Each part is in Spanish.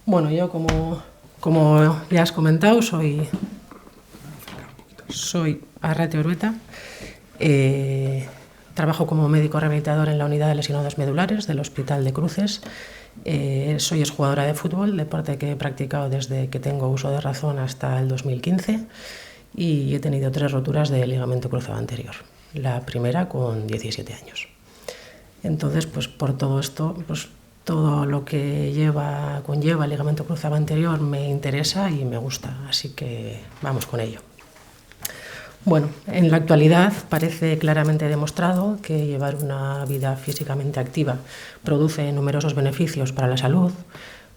Bueno, yo como ya has comentado, soy Arrate Orueta. Trabajo como médico rehabilitador en la unidad de lesionados medulares del Hospital de Cruces. Soy exjugadora de fútbol, deporte que he practicado desde que tengo uso de razón hasta el 2015, y he tenido 3 roturas de ligamento cruzado anterior. La primera con 17 años. Entonces, pues por todo esto, pues todo lo que conlleva el ligamento cruzado anterior me interesa y me gusta, así que vamos con ello. Bueno, en la actualidad parece claramente demostrado que llevar una vida físicamente activa produce numerosos beneficios para la salud,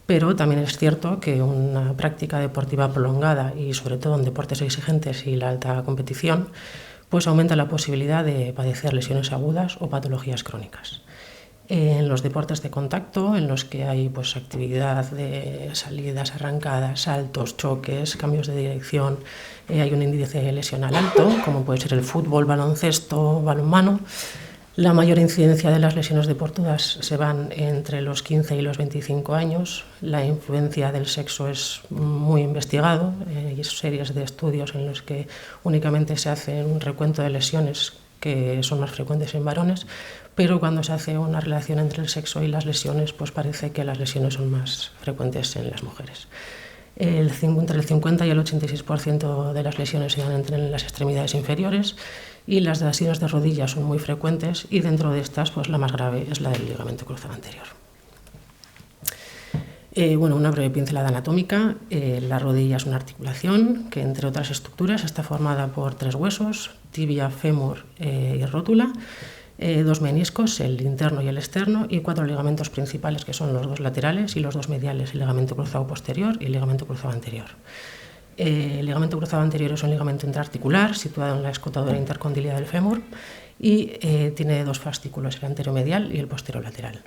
pero también es cierto que una práctica deportiva prolongada, y sobre todo en deportes exigentes y la alta competición, pues aumenta la posibilidad de padecer lesiones agudas o patologías crónicas. En los deportes de contacto, en los que hay pues actividad de salidas, arrancadas, saltos, choques, cambios de dirección, hay un índice lesional alto, como puede ser el fútbol, baloncesto, balonmano. La mayor incidencia de las lesiones deportivas se van entre los 15 y los 25 años. La influencia del sexo es muy investigado. Hay series de estudios en los que únicamente se hace un recuento de lesiones que son más frecuentes en varones, pero cuando se hace una relación entre el sexo y las lesiones, pues parece que las lesiones son más frecuentes en las mujeres. Entre el 50 y el 86% de las lesiones se dan entre las extremidades inferiores, y las lesiones de rodilla son muy frecuentes, y dentro de estas pues la más grave es la del ligamento cruzado anterior. Bueno, una breve pincelada anatómica. La rodilla es una articulación que, entre otras estructuras, está formada por 3 huesos, tibia, fémur y rótula, 2 meniscos, el interno y el externo, y 4 ligamentos principales, que son los 2 laterales y los 2 mediales, el ligamento cruzado posterior y el ligamento cruzado anterior. El ligamento cruzado anterior es un ligamento intraarticular situado en la escotadura intercondiliar del fémur, y tiene 2 fascículos, el anteromedial y el posterolateral.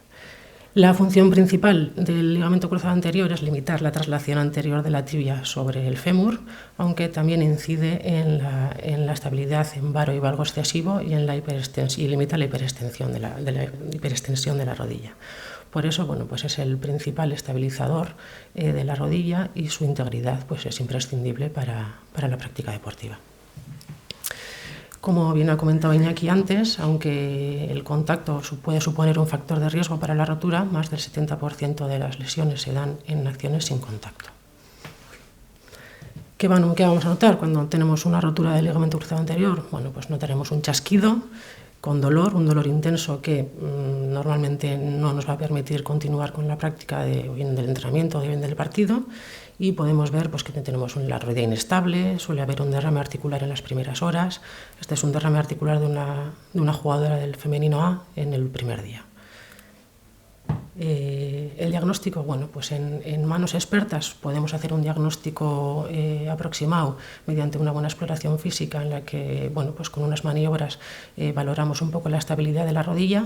La función principal del ligamento cruzado anterior es limitar la traslación anterior de la tibia sobre el fémur, aunque también incide en la estabilidad en varo y valgo excesivo y limita la hiperextensión de la rodilla. Por eso, bueno, pues es el principal estabilizador de la rodilla, y su integridad pues es imprescindible para la práctica deportiva. Como bien ha comentado Iñaki antes, aunque el contacto puede suponer un factor de riesgo para la rotura, más del 70% de las lesiones se dan en acciones sin contacto. ¿Qué vamos a notar cuando tenemos una rotura del ligamento cruzado anterior? Bueno, pues notaremos un chasquido con dolor, un dolor intenso que normalmente no nos va a permitir continuar con la práctica o bien del entrenamiento o bien del partido, y podemos ver pues, que tenemos la rodilla inestable, suele haber un derrame articular en las primeras horas. Este es un derrame articular de una jugadora del femenino A en el primer día. El diagnóstico, bueno, pues en manos expertas podemos hacer un diagnóstico aproximado mediante una buena exploración física, en la que, bueno, pues con unas maniobras valoramos un poco la estabilidad de la rodilla.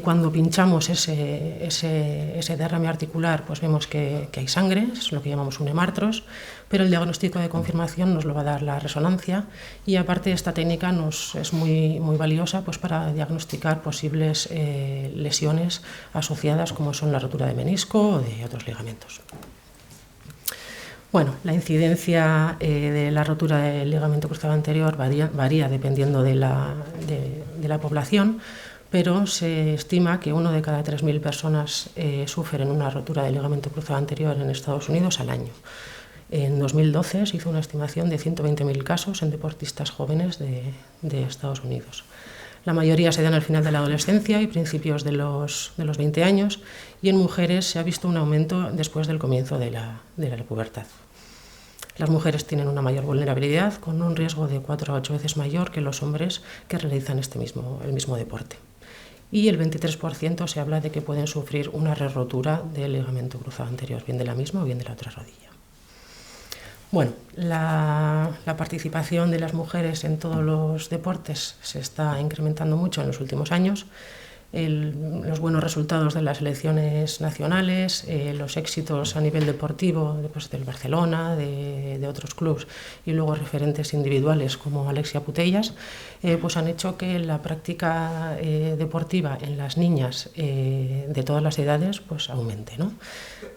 Cuando pinchamos ese derrame articular, pues vemos que hay sangre, es lo que llamamos un hemartros, pero el diagnóstico de confirmación nos lo va a dar la resonancia, y aparte esta técnica es muy, muy valiosa pues para diagnosticar posibles lesiones asociadas, como son la rotura de menisco o de otros ligamentos. Bueno, la incidencia de la rotura del ligamento cruzado anterior varía dependiendo de la población, pero se estima que 1 de cada 3.000 personas sufren una rotura del ligamento cruzado anterior en Estados Unidos al año. En 2012 se hizo una estimación de 120.000 casos en deportistas jóvenes de Estados Unidos. La mayoría se dan al final de la adolescencia y principios de los 20 años, y en mujeres se ha visto un aumento después del comienzo de la pubertad. Las mujeres tienen una mayor vulnerabilidad, con un riesgo de 4 a 8 veces mayor que los hombres que realizan el mismo deporte. Y el 23% se habla de que pueden sufrir una re-rotura del ligamento cruzado anterior, bien de la misma o bien de la otra rodilla. Bueno, la participación de las mujeres en todos los deportes se está incrementando mucho en los últimos años. los buenos resultados de las selecciones nacionales, los éxitos a nivel deportivo pues, del Barcelona, de otros clubes y luego referentes individuales como Alexia Putellas, pues han hecho que la práctica deportiva en las niñas de todas las edades pues aumente, ¿no?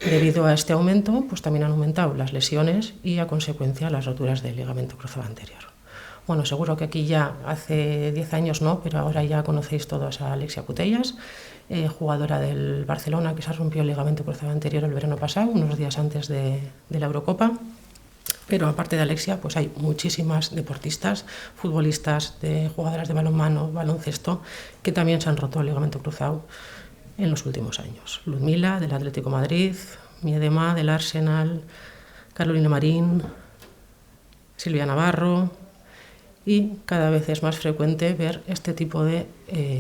Debido a este aumento, pues también han aumentado las lesiones y a consecuencia las roturas del ligamento cruzado anterior. Bueno, seguro que aquí ya hace 10 años no, pero ahora ya conocéis todos a Alexia Putellas, jugadora del Barcelona que se rompió el ligamento cruzado anterior el verano pasado, unos días antes de la Eurocopa. Pero aparte de Alexia, pues hay muchísimas deportistas, futbolistas, jugadoras de balonmano, baloncesto, que también se han roto el ligamento cruzado en los últimos años. Ludmila, del Atlético de Madrid, Miedema, del Arsenal, Carolina Marín, Silvia Navarro, y cada vez es más frecuente ver este tipo de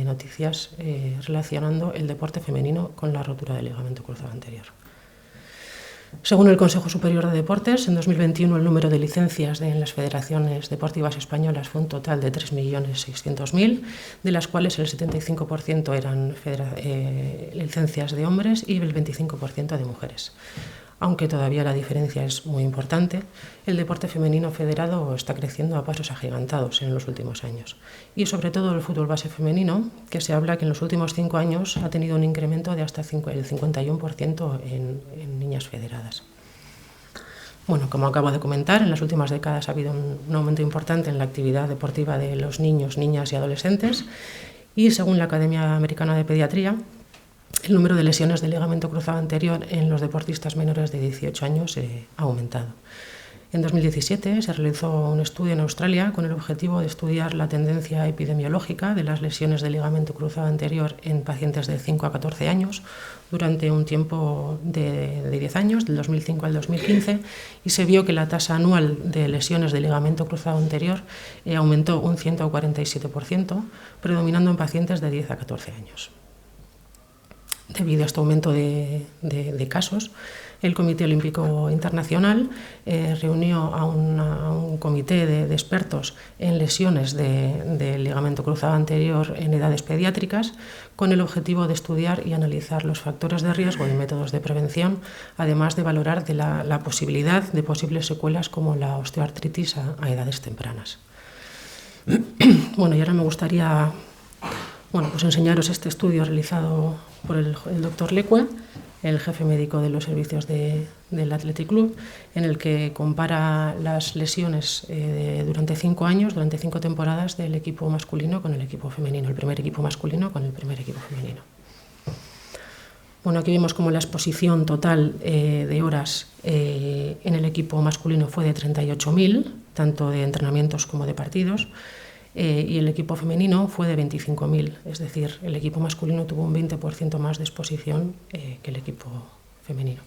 noticias relacionando el deporte femenino con la rotura del ligamento cruzado anterior. Según el Consejo Superior de Deportes, en 2021 el número de licencias en las federaciones deportivas españolas fue un total de 3.600.000, de las cuales el 75% eran licencias de hombres y el 25% de mujeres. Aunque todavía la diferencia es muy importante, el deporte femenino federado está creciendo a pasos agigantados en los últimos años. Y sobre todo el fútbol base femenino, que se habla que en los últimos 5 años ha tenido un incremento de hasta el 51% en niñas federadas. Bueno, como acabo de comentar, en las últimas décadas ha habido un aumento importante en la actividad deportiva de los niños, niñas y adolescentes, y según la Academia Americana de Pediatría, el número de lesiones del ligamento cruzado anterior en los deportistas menores de 18 años ha aumentado. En 2017 se realizó un estudio en Australia con el objetivo de estudiar la tendencia epidemiológica de las lesiones del ligamento cruzado anterior en pacientes de 5 a 14 años durante un tiempo de 10 años, del 2005 al 2015, y se vio que la tasa anual de lesiones del ligamento cruzado anterior aumentó un 147%, predominando en pacientes de 10 a 14 años. Debido a este aumento de casos, el Comité Olímpico Internacional reunió a un comité de expertos en lesiones del ligamento cruzado anterior en edades pediátricas con el objetivo de estudiar y analizar los factores de riesgo y métodos de prevención, además de valorar la posibilidad de posibles secuelas como la osteoartritis a edades tempranas. Bueno, y ahora me gustaría pues enseñaros este estudio realizado por el doctor Leque, el jefe médico de los servicios del Athletic Club, en el que compara las lesiones durante 5 años, durante 5 temporadas del equipo masculino con el equipo femenino, el primer equipo masculino con el primer equipo femenino. Bueno, aquí vemos como la exposición total de horas en el equipo masculino fue de 38.000, tanto de entrenamientos como de partidos, y el equipo femenino fue de 25.000, es decir, el equipo masculino tuvo un 20% más de exposición que el equipo femenino.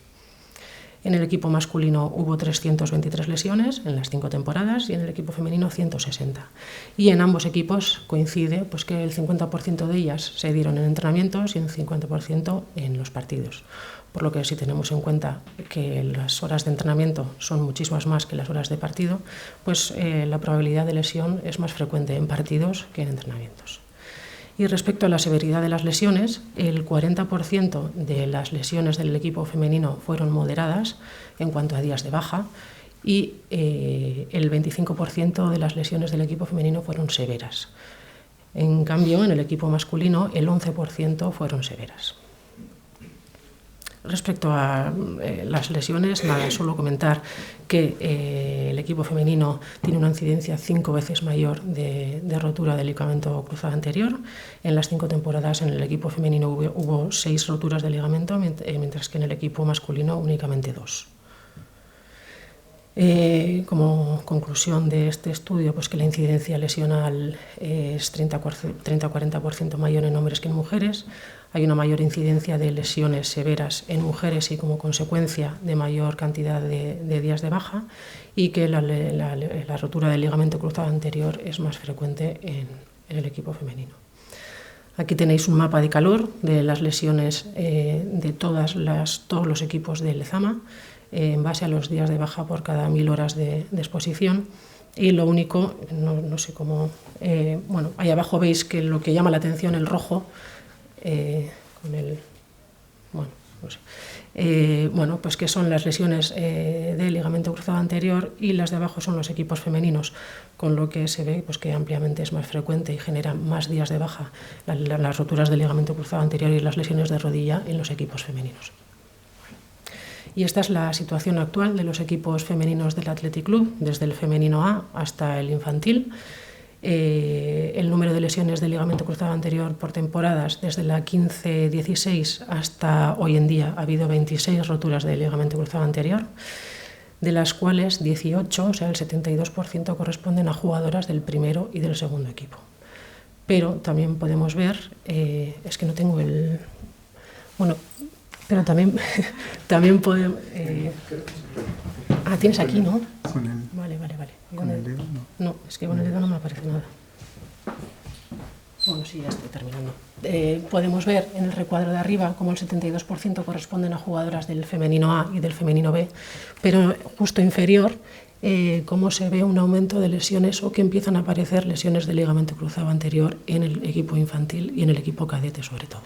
En el equipo masculino hubo 323 lesiones en las 5 temporadas y en el equipo femenino 160. Y en ambos equipos coincide pues, que el 50% de ellas se dieron en entrenamientos y el 50% en los partidos. Por lo que si tenemos en cuenta que las horas de entrenamiento son muchísimas más que las horas de partido, pues la probabilidad de lesión es más frecuente en partidos que en entrenamientos. Y respecto a la severidad de las lesiones, el 40% de las lesiones del equipo femenino fueron moderadas en cuanto a días de baja y el 25% de las lesiones del equipo femenino fueron severas. En cambio, en el equipo masculino, el 11% fueron severas. Respecto a las lesiones, nada, solo comentar que el equipo femenino tiene una incidencia 5 veces mayor de rotura del ligamento cruzado anterior. En las 5 temporadas en el equipo femenino hubo 6 roturas de ligamento, mientras que en el equipo masculino únicamente 2. Como conclusión de este estudio, pues que la incidencia lesional es 30-40% mayor en hombres que en mujeres. Hay una mayor incidencia de lesiones severas en mujeres y como consecuencia de mayor cantidad de días de baja, y que la rotura del ligamento cruzado anterior es más frecuente en el equipo femenino. Aquí tenéis un mapa de calor de las lesiones de todos los equipos del Lezama en base a los días de baja por cada 1000 horas de exposición. Y lo único, no sé cómo, ahí abajo veis que lo que llama la atención, el rojo, con el... Bueno, no sé. Pues que son las lesiones del ligamento cruzado anterior, y las de abajo son los equipos femeninos, con lo que se ve pues, que ampliamente es más frecuente y genera más días de baja las roturas del ligamento cruzado anterior y las lesiones de rodilla en los equipos femeninos. Y esta es la situación actual de los equipos femeninos del Athletic Club, desde el femenino A hasta el infantil. El número de lesiones del ligamento cruzado anterior por temporadas, desde la 15-16 hasta hoy en día, ha habido 26 roturas del ligamento cruzado anterior, de las cuales 18, o sea, el 72%, corresponden a jugadoras del primero y del segundo equipo. Pero también podemos ver, es que no tengo el... Bueno, pero también podemos... tienes aquí, ¿no? Con el, Vale. con el dedo, no. No, es que con el dedo no me aparece nada. Bueno, sí, ya estoy terminando. Podemos ver en el recuadro de arriba como el 72% corresponden a jugadoras del femenino A y del femenino B, pero justo inferior cómo se ve un aumento de lesiones, o que empiezan a aparecer lesiones del ligamento cruzado anterior en el equipo infantil y en el equipo cadete sobre todo.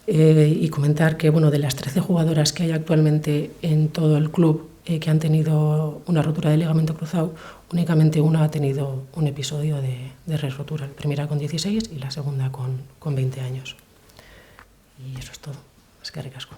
Y comentar que de las 13 jugadoras que hay actualmente en todo el club que han tenido una rotura de ligamento cruzado, únicamente una ha tenido un episodio de resrotura, la primera con 16 y la segunda con 20 años. Y eso es todo. Eskerrik asko.